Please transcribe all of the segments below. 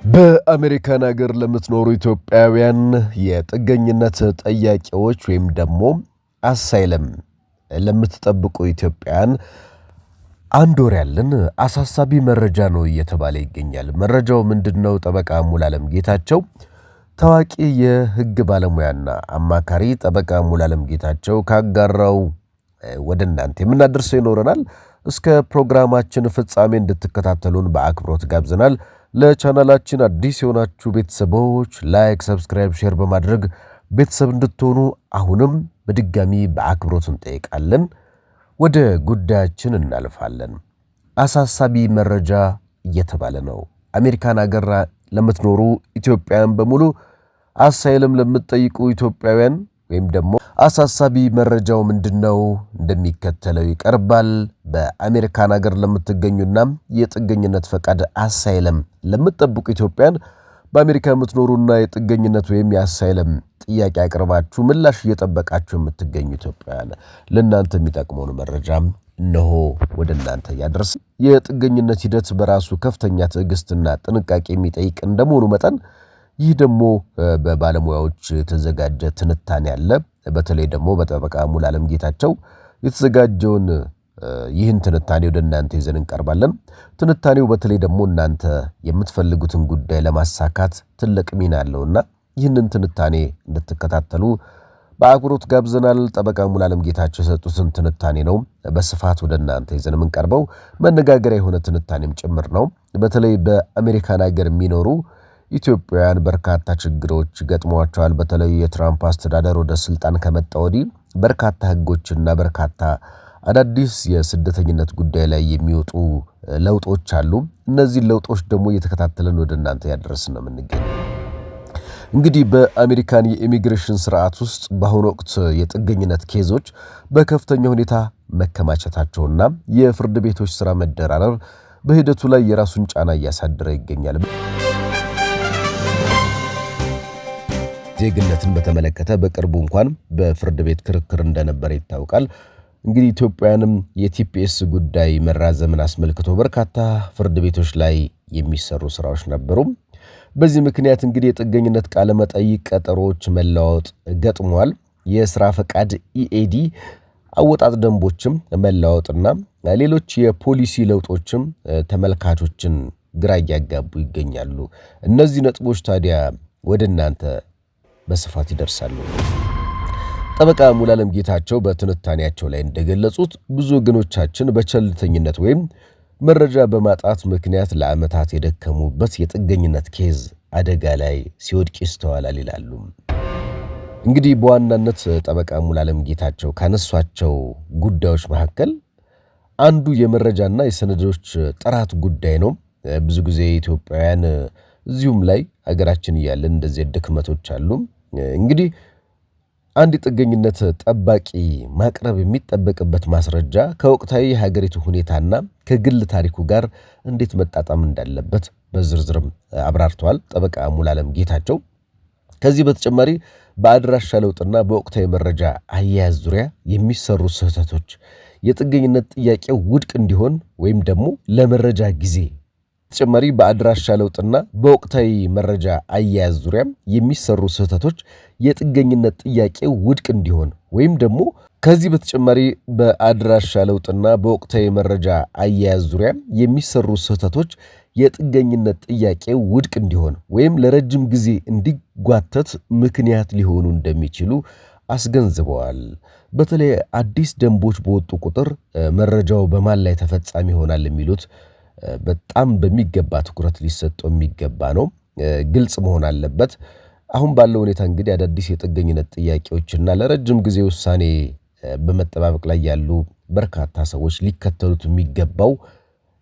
በአሜሪካን ሀገር ለምትኖሩ ኢትዮጵያውያን የጥገኝነት ጠያቂዎች ወይም ደግሞ አሳይለም ለምትጠብቁ ኢትዮጵያውያን አንድ ወር ያለን አሳሳቢ መረጃ ነው እየተባለ ይገኛል። መረጃው ምንድነው? ጠበቃ ሙሉዓለም ጌታቸው ታዋቂ የህግ ባለሙያና አማካሪ ጠበቃ ሙሉዓለም ጌታቸው ካጋራው ወደ እናንተ የምናደርሰው ይኖረናል። እስከ ፕሮግራማችን ፍጻሜ እንድትከታተሉን በአክብሮት ጋብዘናል። ለቻናላችን አዲስ የሆናችሁ ቤተሰቦች ላይክ፣ ሰብስክራይብ፣ ሼር በማድረግ ቤተሰብ እንድትሆኑ አሁንም በድጋሚ በአክብሮት እንጠይቃለን። ወደ ጉዳያችን እናልፋለን። አሳሳቢ መረጃ እየተባለ ነው። አሜሪካን ሀገር ለምትኖሩ ኢትዮጵያውያን በሙሉ አሳይለም ለምትጠይቁ ኢትዮጵያውያን ወይም ደግሞ አሳሳቢ መረጃው ምንድነው? እንደሚከተለው ይቀርባል። በአሜሪካን ሀገር ለምትገኙና የጥገኝነት ፈቃድ አሳይለም ለምትጠብቁ ኢትዮጵያውያን በአሜሪካ የምትኖሩና የጥገኝነት ወይም የአሳይለም ጥያቄ አቅርባችሁ ምላሽ እየጠበቃችሁ የምትገኙ ኢትዮጵያውያን ለእናንተ የሚጠቅመውን መረጃ እነሆ ወደ እናንተ ያደርስ። የጥገኝነት ሂደት በራሱ ከፍተኛ ትዕግስትና ጥንቃቄ የሚጠይቅ እንደመሆኑ መጠን ይህ ደግሞ በባለሙያዎች የተዘጋጀ ትንታኔ አለ። በተለይ ደግሞ በጠበቃ ሙሉዓለም ጌታቸው የተዘጋጀውን ይህን ትንታኔ ወደ እናንተ ይዘን እንቀርባለን። ትንታኔው በተለይ ደግሞ እናንተ የምትፈልጉትን ጉዳይ ለማሳካት ትልቅ ሚና አለውና ይህንን ትንታኔ እንድትከታተሉ በአክብሮት ጋብዘናል። ጠበቃ ሙሉዓለም ጌታቸው የሰጡትን ትንታኔ ነው በስፋት ወደ እናንተ ይዘን የምንቀርበው። መነጋገሪያ የሆነ ትንታኔም ጭምር ነው። በተለይ በአሜሪካን ሀገር የሚኖሩ ኢትዮጵያውያን በርካታ ችግሮች ገጥመዋቸዋል። በተለይ የትራምፕ አስተዳደር ወደ ስልጣን ከመጣ ወዲህ በርካታ ህጎችና በርካታ አዳዲስ የስደተኝነት ጉዳይ ላይ የሚወጡ ለውጦች አሉ። እነዚህ ለውጦች ደግሞ እየተከታተለን ወደ እናንተ ያደረስን ነው የምንገኘው። እንግዲህ በአሜሪካን የኢሚግሬሽን ስርዓት ውስጥ በአሁኑ ወቅት የጥገኝነት ኬዞች በከፍተኛ ሁኔታ መከማቸታቸውና የፍርድ ቤቶች ስራ መደራረብ በሂደቱ ላይ የራሱን ጫና እያሳደረ ይገኛል። ዜግነትን በተመለከተ በቅርቡ እንኳን በፍርድ ቤት ክርክር እንደነበረ ይታወቃል። እንግዲህ ኢትዮጵያውያንም የቲፒኤስ ጉዳይ መራዘምን አስመልክቶ በርካታ ፍርድ ቤቶች ላይ የሚሰሩ ስራዎች ነበሩ። በዚህ ምክንያት እንግዲህ የጥገኝነት ቃለ መጠይቅ ቀጠሮዎች መለዋወጥ ገጥሟል። የስራ ፈቃድ ኢኤዲ አወጣጥ ደንቦችም መለዋወጥና ሌሎች የፖሊሲ ለውጦችም ተመልካቾችን ግራ እያጋቡ ይገኛሉ። እነዚህ ነጥቦች ታዲያ ወደ እናንተ በስፋት ይደርሳሉ። ጠበቃ ሙሉዓለም ጌታቸው በትንታኔያቸው ላይ እንደገለጹት ብዙ ወገኖቻችን በቸልተኝነት ወይም መረጃ በማጣት ምክንያት ለዓመታት የደከሙበት የጥገኝነት ኬዝ አደጋ ላይ ሲወድቅ ይስተዋላል ይላሉ። እንግዲህ በዋናነት ጠበቃ ሙሉዓለም ጌታቸው ካነሷቸው ጉዳዮች መካከል አንዱ የመረጃና የሰነዶች ጥራት ጉዳይ ነው። ብዙ ጊዜ ኢትዮጵያውያን እዚሁም ላይ ሀገራችን እያለን እንደዚህ ድክመቶች አሉ። እንግዲህ አንድ ጥገኝነት ጠባቂ ማቅረብ የሚጠበቅበት ማስረጃ ከወቅታዊ የሀገሪቱ ሁኔታና ከግል ታሪኩ ጋር እንዴት መጣጣም እንዳለበት በዝርዝርም አብራርተዋል ጠበቃ ሙሉዓለም ጌታቸው። ከዚህ በተጨማሪ በአድራሻ ለውጥና በወቅታዊ መረጃ አያያዝ ዙሪያ የሚሰሩ ስህተቶች የጥገኝነት ጥያቄው ውድቅ እንዲሆን ወይም ደግሞ ለመረጃ ጊዜ ተጨማሪ በአድራሻ ለውጥና በወቅታዊ መረጃ አያያዝ ዙሪያ የሚሰሩ ስህተቶች የጥገኝነት ጥያቄው ውድቅ እንዲሆን ወይም ደግሞ ከዚህ በተጨማሪ በአድራሻ ለውጥና በወቅታዊ መረጃ አያያዝ ዙሪያ የሚሰሩ ስህተቶች የጥገኝነት ጥያቄው ውድቅ እንዲሆን ወይም ለረጅም ጊዜ እንዲጓተት ምክንያት ሊሆኑ እንደሚችሉ አስገንዝበዋል። በተለይ አዲስ ደንቦች በወጡ ቁጥር መረጃው በማን ላይ ተፈጻሚ ይሆናል የሚሉት በጣም በሚገባ ትኩረት ሊሰጠው የሚገባ ነው። ግልጽ መሆን አለበት። አሁን ባለው ሁኔታ እንግዲህ አዳዲስ የጥገኝነት ጥያቄዎችና ለረጅም ጊዜ ውሳኔ በመጠባበቅ ላይ ያሉ በርካታ ሰዎች ሊከተሉት የሚገባው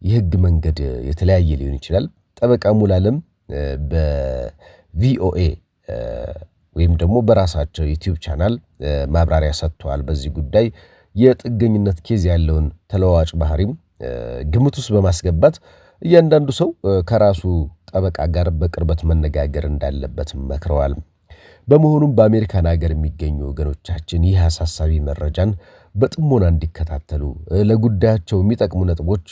የህግ መንገድ የተለያየ ሊሆን ይችላል። ጠበቃ ሙሉዓለም በቪኦኤ ወይም ደግሞ በራሳቸው ዩቲዩብ ቻናል ማብራሪያ ሰጥተዋል። በዚህ ጉዳይ የጥገኝነት ኬዝ ያለውን ተለዋዋጭ ባህሪም ግምት ውስጥ በማስገባት እያንዳንዱ ሰው ከራሱ ጠበቃ ጋር በቅርበት መነጋገር እንዳለበት መክረዋል። በመሆኑም በአሜሪካን ሀገር የሚገኙ ወገኖቻችን ይህ አሳሳቢ መረጃን በጥሞና እንዲከታተሉ ለጉዳያቸው የሚጠቅሙ ነጥቦች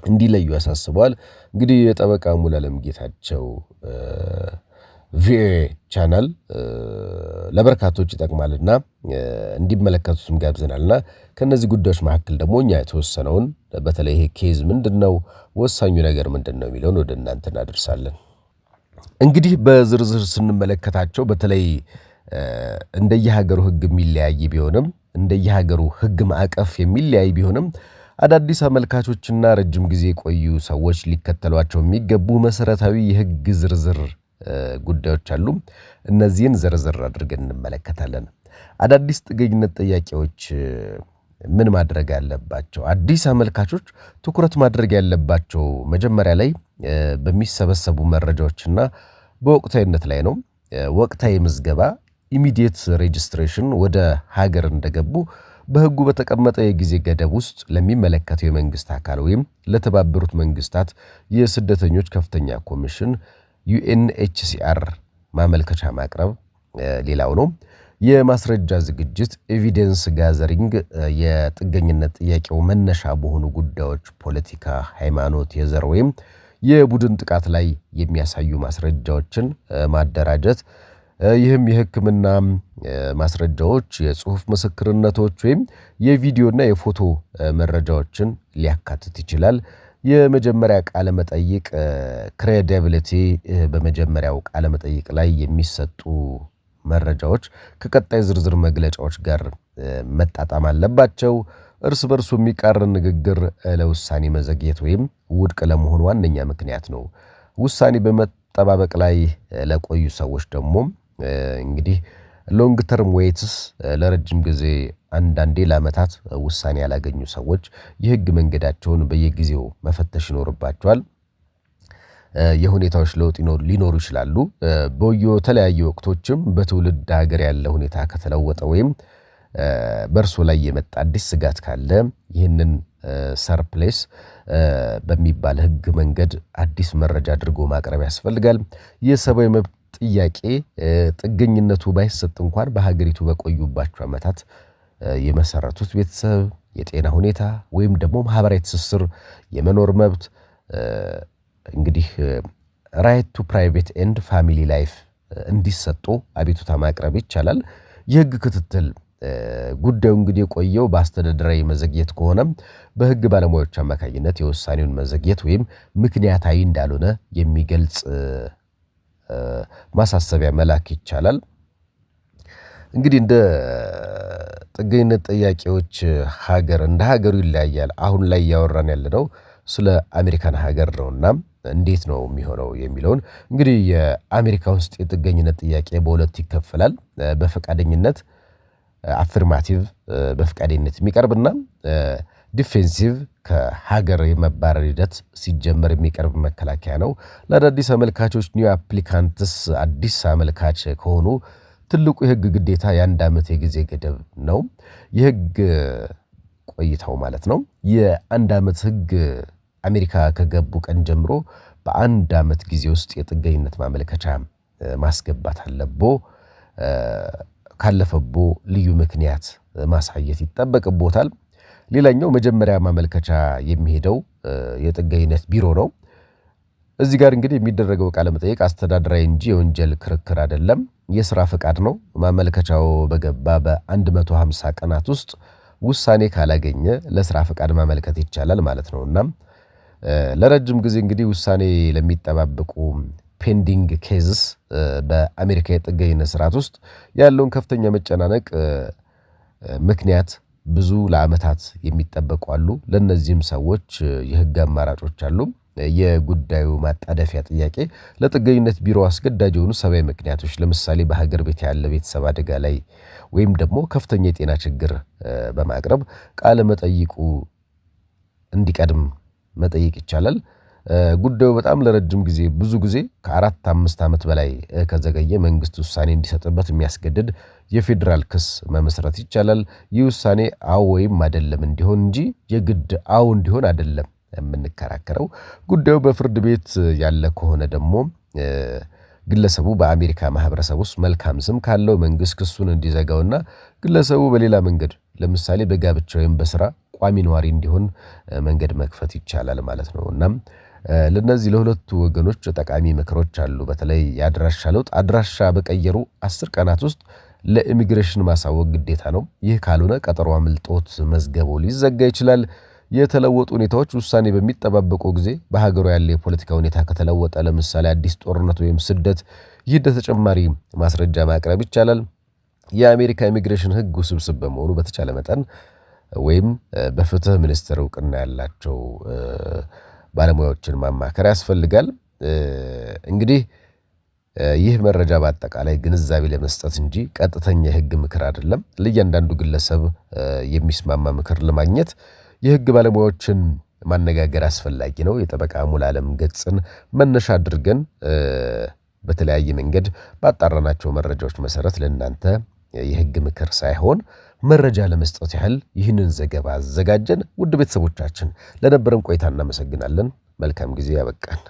እንዲለዩ ያሳስበዋል። እንግዲህ የጠበቃ ሙሉዓለም ጌታቸው ቪኦኤ ቻናል ለበርካቶች ይጠቅማልና እንዲመለከቱትም ጋብዘናልና ከነዚህ ጉዳዮች መካከል ደግሞ እኛ የተወሰነውን በተለይ ይሄ ኬዝ ምንድነው፣ ወሳኙ ነገር ምንድነው የሚለውን ወደ እናንተ እናደርሳለን። እንግዲህ በዝርዝር ስንመለከታቸው በተለይ እንደየሀገሩ ሕግ የሚለያይ ቢሆንም እንደየሀገሩ ሕግ ማዕቀፍ የሚለያይ ቢሆንም አዳዲስ አመልካቾችና ረጅም ጊዜ የቆዩ ሰዎች ሊከተሏቸው የሚገቡ መሰረታዊ የሕግ ዝርዝር ጉዳዮች አሉ። እነዚህን ዝርዝር አድርገን እንመለከታለን። አዳዲስ ጥገኝነት ጥያቄዎች ምን ማድረግ ያለባቸው? አዲስ አመልካቾች ትኩረት ማድረግ ያለባቸው መጀመሪያ ላይ በሚሰበሰቡ መረጃዎችና በወቅታዊነት ላይ ነው። ወቅታዊ ምዝገባ ኢሚዲየት ሬጅስትሬሽን ወደ ሀገር እንደገቡ በሕጉ በተቀመጠ የጊዜ ገደብ ውስጥ ለሚመለከተው የመንግስት አካል ወይም ለተባበሩት መንግስታት የስደተኞች ከፍተኛ ኮሚሽን ዩኤንኤችሲአር ማመልከቻ ማቅረብ ሌላው ነው። የማስረጃ ዝግጅት ኤቪደንስ ጋዘሪንግ የጥገኝነት ጥያቄው መነሻ በሆኑ ጉዳዮች ፖለቲካ፣ ሃይማኖት፣ የዘር ወይም የቡድን ጥቃት ላይ የሚያሳዩ ማስረጃዎችን ማደራጀት። ይህም የሕክምና ማስረጃዎች፣ የጽሁፍ ምስክርነቶች ወይም የቪዲዮና የፎቶ መረጃዎችን ሊያካትት ይችላል። የመጀመሪያ ቃለ መጠይቅ ክሬዲቢሊቲ በመጀመሪያው ቃለ መጠይቅ ላይ የሚሰጡ መረጃዎች ከቀጣይ ዝርዝር መግለጫዎች ጋር መጣጣም አለባቸው። እርስ በርሱ የሚቃረን ንግግር ለውሳኔ መዘግየት ወይም ውድቅ ለመሆን ዋነኛ ምክንያት ነው። ውሳኔ በመጠባበቅ ላይ ለቆዩ ሰዎች ደግሞ እንግዲህ ሎንግ ተርም ዌይትስ ለረጅም ጊዜ አንዳንዴ ለዓመታት ውሳኔ ያላገኙ ሰዎች የሕግ መንገዳቸውን በየጊዜው መፈተሽ ይኖርባቸዋል። የሁኔታዎች ለውጥ ሊኖሩ ይችላሉ። በተለያዩ ወቅቶችም በትውልድ ሀገር ያለ ሁኔታ ከተለወጠ ወይም በእርሶ ላይ የመጣ አዲስ ስጋት ካለ ይህንን ሰርፕሌስ በሚባል ሕግ መንገድ አዲስ መረጃ አድርጎ ማቅረብ ያስፈልጋል። የሰብአዊ መብት ጥያቄ ጥገኝነቱ ባይሰጥ እንኳን በሀገሪቱ በቆዩባቸው ዓመታት የመሰረቱት ቤተሰብ፣ የጤና ሁኔታ ወይም ደግሞ ማህበራዊ ትስስር፣ የመኖር መብት እንግዲህ ራይት ቱ ፕራይቬት ኤንድ ፋሚሊ ላይፍ እንዲሰጡ አቤቱታ ማቅረብ ይቻላል። የሕግ ክትትል ጉዳዩ እንግዲህ የቆየው በአስተዳደራዊ መዘግየት ከሆነ በሕግ ባለሙያዎች አማካኝነት የውሳኔውን መዘግየት ወይም ምክንያታዊ እንዳልሆነ የሚገልጽ ማሳሰቢያ መላክ ይቻላል። እንግዲህ እንደ ጥገኝነት ጥያቄዎች ሀገር እንደ ሀገሩ ይለያያል። አሁን ላይ እያወራን ያለነው ስለ አሜሪካን ሀገር ነውና እንዴት ነው የሚሆነው የሚለውን እንግዲህ የአሜሪካ ውስጥ የጥገኝነት ጥያቄ በሁለት ይከፈላል። በፈቃደኝነት አፍርማቲቭ በፈቃደኝነት የሚቀርብና ዲፌንሲቭ ከሀገር የመባረር ሂደት ሲጀመር የሚቀርብ መከላከያ ነው። ለአዳዲስ አመልካቾች ኒው አፕሊካንትስ አዲስ አመልካች ከሆኑ ትልቁ የሕግ ግዴታ የ1 ዓመት የጊዜ ገደብ ነው። የሕግ ቆይታው ማለት ነው። የ1 ዓመት ሕግ አሜሪካ ከገቡ ቀን ጀምሮ በ1 ዓመት ጊዜ ውስጥ የጥገኝነት ማመልከቻ ማስገባት አለቦ። ካለፈቦ ልዩ ምክንያት ማሳየት ይጠበቅቦታል። ሌላኛው መጀመሪያ ማመልከቻ የሚሄደው የጥገኝነት ቢሮ ነው። እዚህ ጋር እንግዲህ የሚደረገው ቃለ መጠይቅ አስተዳደራዊ እንጂ የወንጀል ክርክር አይደለም። የሥራ ፈቃድ ነው። ማመልከቻው በገባ በ150 ቀናት ውስጥ ውሳኔ ካላገኘ ለሥራ ፈቃድ ማመልከት ይቻላል ማለት ነውና ለረጅም ጊዜ እንግዲህ ውሳኔ ለሚጠባበቁ ፔንዲንግ ኬዝስ በአሜሪካ የጥገኝነት ስርዓት ውስጥ ያለውን ከፍተኛ መጨናነቅ ምክንያት ብዙ ለዓመታት የሚጠበቁ አሉ። ለነዚህም ሰዎች የሕግ አማራጮች አሉ። የጉዳዩ ማጣደፊያ ጥያቄ ለጥገኝነት ቢሮ አስገዳጅ የሆኑ ሰብአዊ ምክንያቶች፣ ለምሳሌ በሀገር ቤት ያለ ቤተሰብ አደጋ ላይ ወይም ደግሞ ከፍተኛ የጤና ችግር በማቅረብ ቃለ መጠይቁ እንዲቀድም መጠየቅ ይቻላል። ጉዳዩ በጣም ለረጅም ጊዜ ብዙ ጊዜ ከ4-5 ዓመት በላይ ከዘገየ መንግስት ውሳኔ እንዲሰጥበት የሚያስገድድ የፌዴራል ክስ መመስረት ይቻላል። ይህ ውሳኔ አዎ ወይም አይደለም እንዲሆን እንጂ የግድ አዎ እንዲሆን አይደለም የምንከራከረው። ጉዳዩ በፍርድ ቤት ያለ ከሆነ ደግሞ ግለሰቡ በአሜሪካ ማህበረሰብ ውስጥ መልካም ስም ካለው መንግስት ክሱን እንዲዘጋውና ግለሰቡ በሌላ መንገድ ለምሳሌ በጋብቻ ወይም በስራ ቋሚ ነዋሪ እንዲሆን መንገድ መክፈት ይቻላል ማለት ነው። እናም ለነዚህ ለሁለቱ ወገኖች ጠቃሚ ምክሮች አሉ። በተለይ የአድራሻ ለውጥ አድራሻ በቀየሩ 10 ቀናት ውስጥ ለኢሚግሬሽን ማሳወቅ ግዴታ ነው። ይህ ካልሆነ ቀጠሮ አምልጦት መዝገቡ ሊዘጋ ይችላል። የተለወጡ ሁኔታዎች ውሳኔ በሚጠባበቁ ጊዜ በሀገሩ ያለ የፖለቲካ ሁኔታ ከተለወጠ፣ ለምሳሌ አዲስ ጦርነት ወይም ስደት፣ ይህ እንደ ተጨማሪ ማስረጃ ማቅረብ ይቻላል። የአሜሪካ ኢሚግሬሽን ሕግ ውስብስብ በመሆኑ በተቻለ መጠን ወይም በፍትህ ሚኒስቴር እውቅና ያላቸው ባለሙያዎችን ማማከር ያስፈልጋል። እንግዲህ ይህ መረጃ በአጠቃላይ ግንዛቤ ለመስጠት እንጂ ቀጥተኛ የህግ ምክር አይደለም። ለእያንዳንዱ ግለሰብ የሚስማማ ምክር ለማግኘት የህግ ባለሙያዎችን ማነጋገር አስፈላጊ ነው። የጠበቃ ሙሉዓለም ገጽን መነሻ አድርገን በተለያየ መንገድ ባጣራናቸው መረጃዎች መሰረት ለእናንተ የህግ ምክር ሳይሆን መረጃ ለመስጠት ያህል ይህንን ዘገባ አዘጋጀን። ውድ ቤተሰቦቻችን ለነበረን ቆይታ እናመሰግናለን። መልካም ጊዜ። ያበቃን።